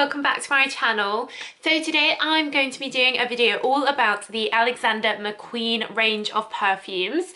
welcome back to my channel. So today I'm going to be doing a video all about the Alexander McQueen range of perfumes.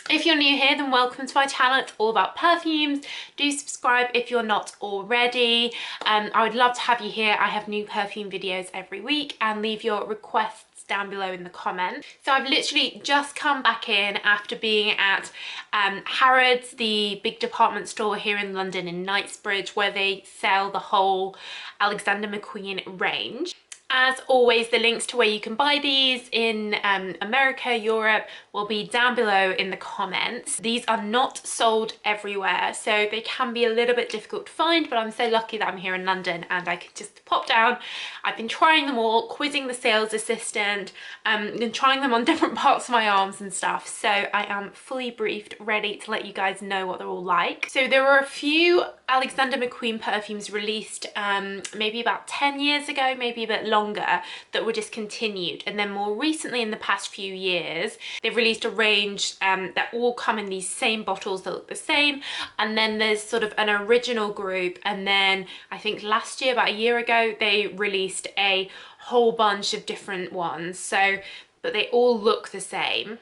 If you're new here, then welcome to my channel. It's all about perfumes. Do subscribe if you're not already. I would love to have you here. I have new perfume videos every week, and leave your requests down below in the comments. So I've literally just come back in after being at Harrods, the big department store here in London in Knightsbridge, where they sell the whole Alexander McQueen range. As always, the links to where you can buy these in America, Europe, will be down below in the comments. These are not sold everywhere, so they can be a little bit difficult to find, but I'm so lucky that I'm here in London and I could just pop down. I've been trying them all, quizzing the sales assistant, and trying them on different parts of my arms and stuff. So I am fully briefed, ready to let you guys know what they're all like. So there were a few Alexander McQueen perfumes released maybe about 10 years ago, maybe a bit longer, that were discontinued, and then more recently in the past few years they've released a range that all come in these same bottles that look the same, and then there's sort of an original group, and then I think last year, about a year ago, they released a whole bunch of different ones. So but they all look the same,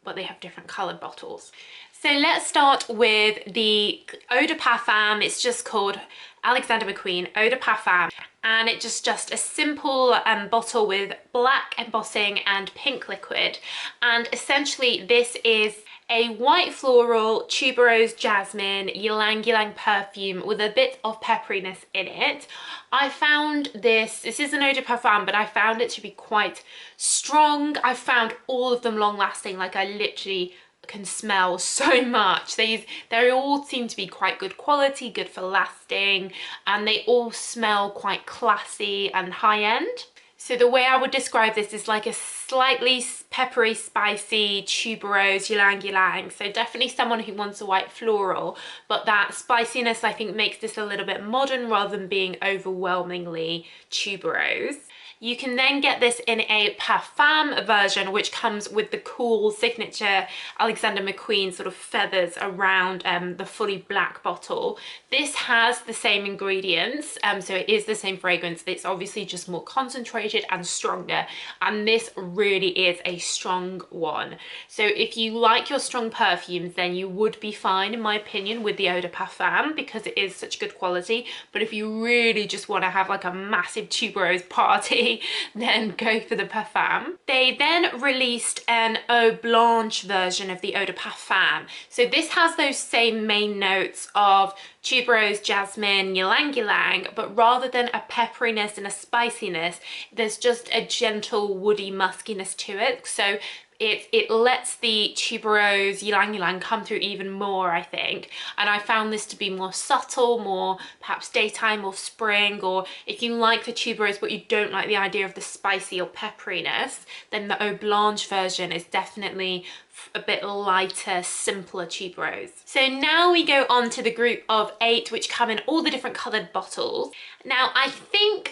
but they have different colored bottles. So let's start with the Eau de Parfum. It's just called Alexander McQueen Eau de Parfum, and it's just a simple bottle with black embossing and pink liquid. And essentially this is a white floral tuberose jasmine ylang ylang perfume with a bit of pepperiness in it. I found this is an Eau de Parfum, but I found it to be quite strong. I found all of them long lasting. Like, I literally can smell so much. They all seem to be quite good quality, good for lasting, and they all smell quite classy and high-end. So the way I would describe this is like a slightly peppery, spicy tuberose ylang ylang. So definitely someone who wants a white floral, but that spiciness I think makes this a little bit modern rather than being overwhelmingly tuberose. You can then get this in a Parfum version, which comes with the cool signature Alexander McQueen sort of feathers around the fully black bottle. This has the same ingredients, so it is the same fragrance. It's obviously just more concentrated and stronger, and this really is a strong one. So if you like your strong perfumes, then you would be fine, in my opinion, with the Eau de Parfum, because it is such good quality. But if you really just want to have like a massive tuberose party, then go for the Parfum. They then released an Eau Blanche version of the Eau de Parfum. So this has those same main notes of tuberose, jasmine, ylang ylang, but rather than a pepperiness and a spiciness, there's just a gentle woody muskiness to it. So it lets the tuberose ylang ylang come through even more, I think. And I found this to be more subtle, more perhaps daytime or spring, or if you like the tuberose but you don't like the idea of the spicy or pepperiness, then the Eau Blanche version is definitely a bit lighter, simpler tuberose. So now we go on to the group of 8, which come in all the different coloured bottles. Now I think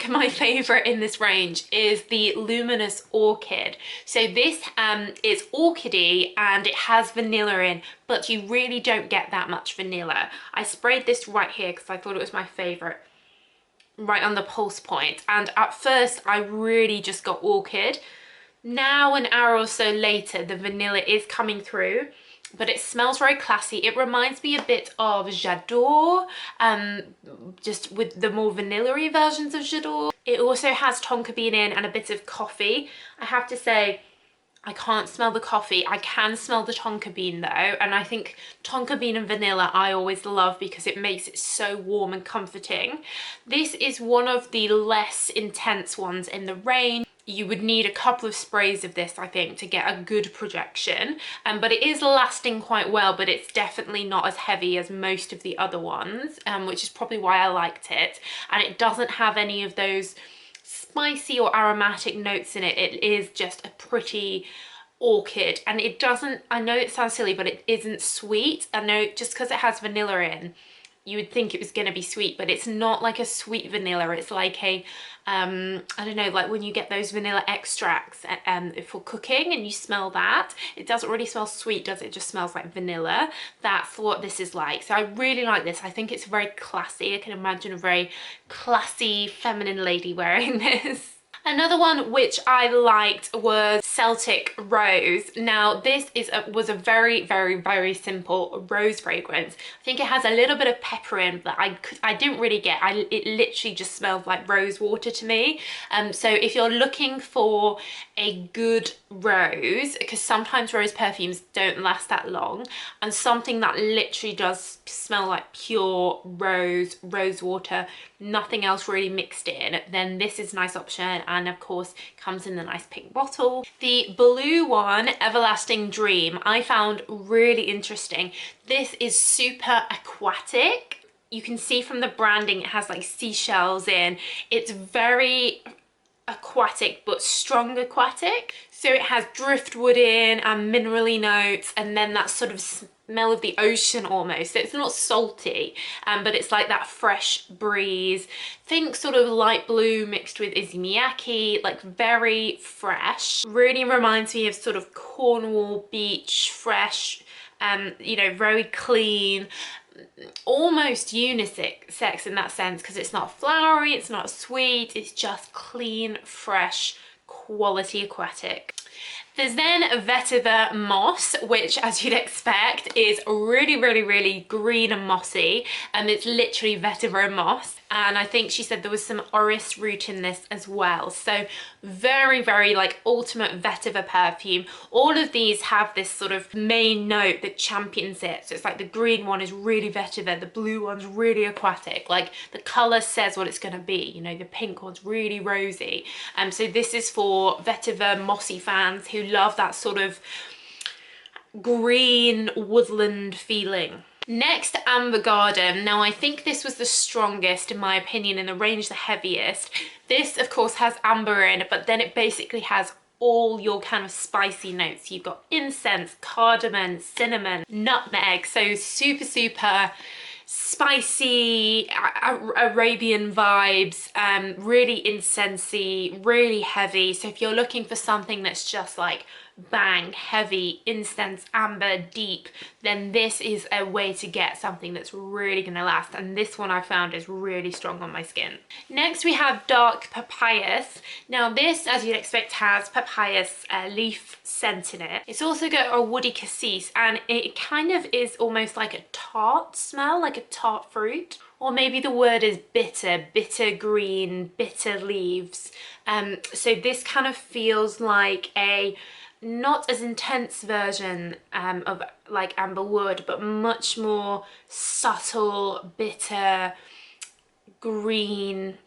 my favourite in this range is the Luminous Orchid. So this is orchidy and it has vanilla in, but you really don't get that much vanilla. I sprayed this right here because I thought it was my favourite, right on the pulse point, and at first I really just got orchid. Now an hour or so later, the vanilla is coming through, but it smells very classy. It reminds me a bit of J'adore, just with the more vanilla-y versions of J'adore. It also has tonka bean in and a bit of coffee. I have to say, I can't smell the coffee. I can smell the tonka bean though, and I think tonka bean and vanilla I always love because it makes it so warm and comforting. This is one of the less intense ones in the range. You would need a couple of sprays of this, I think, to get a good projection, but it is lasting quite well, but it's definitely not as heavy as most of the other ones, which is probably why I liked it. And it doesn't have any of those spicy or aromatic notes in it. It is just a pretty orchid, and it doesn't, I know it sounds silly, but it isn't sweet. I know just because it has vanilla in, you would think it was going to be sweet, but it's not like a sweet vanilla. It's like a, I don't know, like when you get those vanilla extracts for cooking and you smell that, it doesn't really smell sweet, does it? It just smells like vanilla. That's what this is like. So I really like this. I think it's very classy. I can imagine a very classy feminine lady wearing this. Another one which I liked was Celtic Rose. Now this was a very, very, very simple rose fragrance. I think it has a little bit of pepper in that I didn't really get. It literally just smelled like rose water to me. So if you're looking for a good rose, because sometimes rose perfumes don't last that long, and something that literally does smell like pure rose water, nothing else really mixed in, then this is a nice option, and of course comes in the nice pink bottle. The blue one, Everlasting Dream, I found really interesting. This is super aquatic. You can see from the branding it has like seashells in. It's very aquatic but strong aquatic, so it has driftwood in and minerally notes, and then that sort of smell of the ocean almost. So it's not salty, but it's like that fresh breeze. Think sort of light blue mixed with Izumiyaki, like very fresh. Really reminds me of sort of Cornwall beach, fresh, you know, very clean, almost unisex in that sense, because it's not flowery, it's not sweet, it's just clean, fresh, quality aquatic. There's then Vetiver Moss, which, as you'd expect, is really, really, really green and mossy. It's literally vetiver moss. And I think she said there was some orris root in this as well. So very, very like ultimate vetiver perfume. All of these have this sort of main note that champions it. So it's like the green one is really vetiver, the blue one's really aquatic. Like the color says what it's going to be. You know, the pink one's really rosy. So this is for vetiver mossy fans who love that sort of green woodland feeling. Next, Amber Garden. Now I think this was the strongest in my opinion, in the range the heaviest. This of course has amber in, but then it basically has all your kind of spicy notes. You've got incense, cardamom, cinnamon, nutmeg, so super, super spicy, Arabian vibes, really incensey, really heavy. So if you're looking for something that's just like bang, heavy, incense, amber, deep, then this is a way to get something that's really gonna last. And this one I found is really strong on my skin. Next we have Dark Papayas. Now this, as you'd expect, has papayas leaf scent in it. It's also got a woody cassis, and it kind of is almost like a tart smell, like a tart fruit. Or maybe the word is bitter, bitter green, bitter leaves. So this kind of feels like a not as intense version of like amber wood, but much more subtle, bitter, green.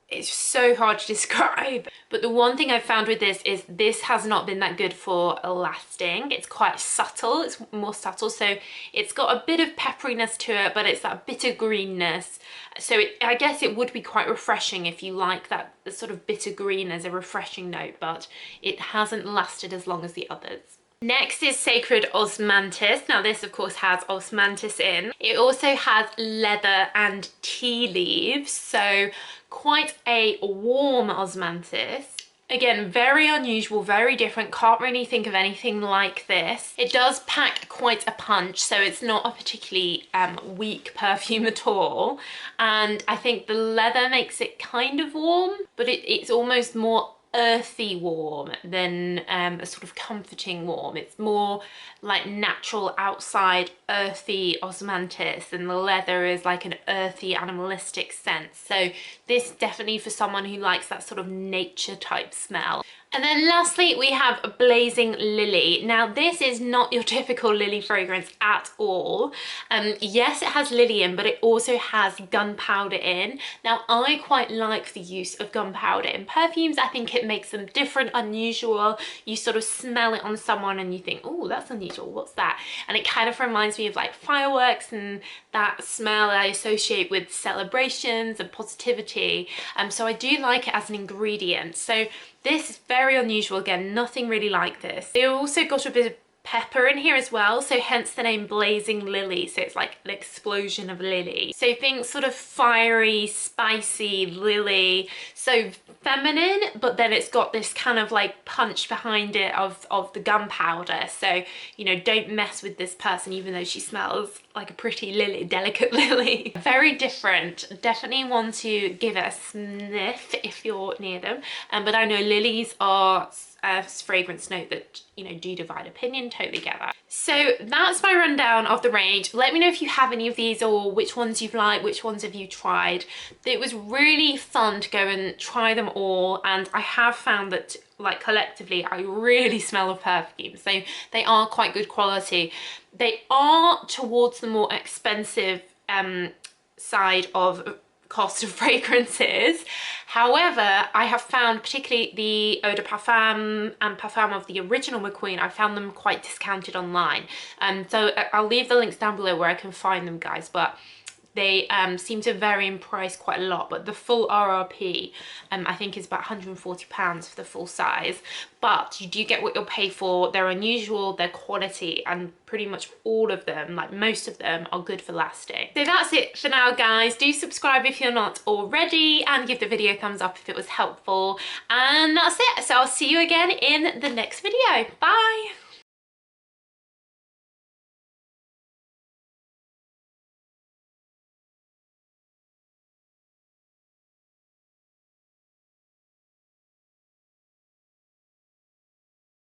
It's so hard to describe. But the one thing I've found with this is this has not been that good for lasting. It's quite subtle, it's more subtle, so it's got a bit of pepperiness to it, but it's that bitter greenness. So I guess it would be quite refreshing if you like that sort of bitter green as a refreshing note, but it hasn't lasted as long as the others. Next is Sacred Osmanthus. Now this of course has osmanthus in. It also has leather and tea leaves, so quite a warm osmanthus. Again, very unusual, very different. Can't really think of anything like this. It does pack quite a punch, so it's not a particularly weak perfume at all. And I think the leather makes it kind of warm, but it's almost more earthy warm than a sort of comforting warm. It's more like natural outside earthy osmanthus, and the leather is like an earthy animalistic scent. So this definitely for someone who likes that sort of nature type smell. And then lastly we have Blazing Lily. Now this is not your typical lily fragrance at all. Yes, it has lily in, but it also has gunpowder in. Now I quite like the use of gunpowder in perfumes. I think it makes them different, unusual. You sort of smell it on someone and you think, oh, that's unusual, what's that? And it kind of reminds me of like fireworks and that smell I associate with celebrations and positivity. So I do like it as an ingredient. So this is very unusual, again, nothing really like this. They also got a pepper in here as well, so hence the name Blazing Lily. So it's like an explosion of lily. So think sort of fiery, spicy lily, so feminine, but then it's got this kind of like punch behind it of the gunpowder. So, you know, don't mess with this person even though she smells like a pretty lily, delicate lily. Very different. Definitely want to give it a sniff if you're near them. But I know lilies are a fragrance note that, you know, do divide opinion. Totally get that. So that's my rundown of the range. Let me know if you have any of these or which ones you've liked, which ones have you tried. It was really fun to go and try them all, and I have found that, like, collectively I really smell of perfume, so they are quite good quality. They are towards the more expensive side of cost of fragrances. However, I have found particularly the Eau de Parfum and Parfum of the original McQueen, I found them quite discounted online. So I'll leave the links down below where I can find them, guys, but they seem to vary in price quite a lot. But the full RRP I think is about £140 for the full size, but you do get what you'll pay for. They're unusual, they're quality, and pretty much all of them, like most of them, are good for lasting. So that's it for now, guys. Do subscribe if you're not already, and give the video a thumbs up if it was helpful, and that's it. So I'll see you again in the next video. Bye.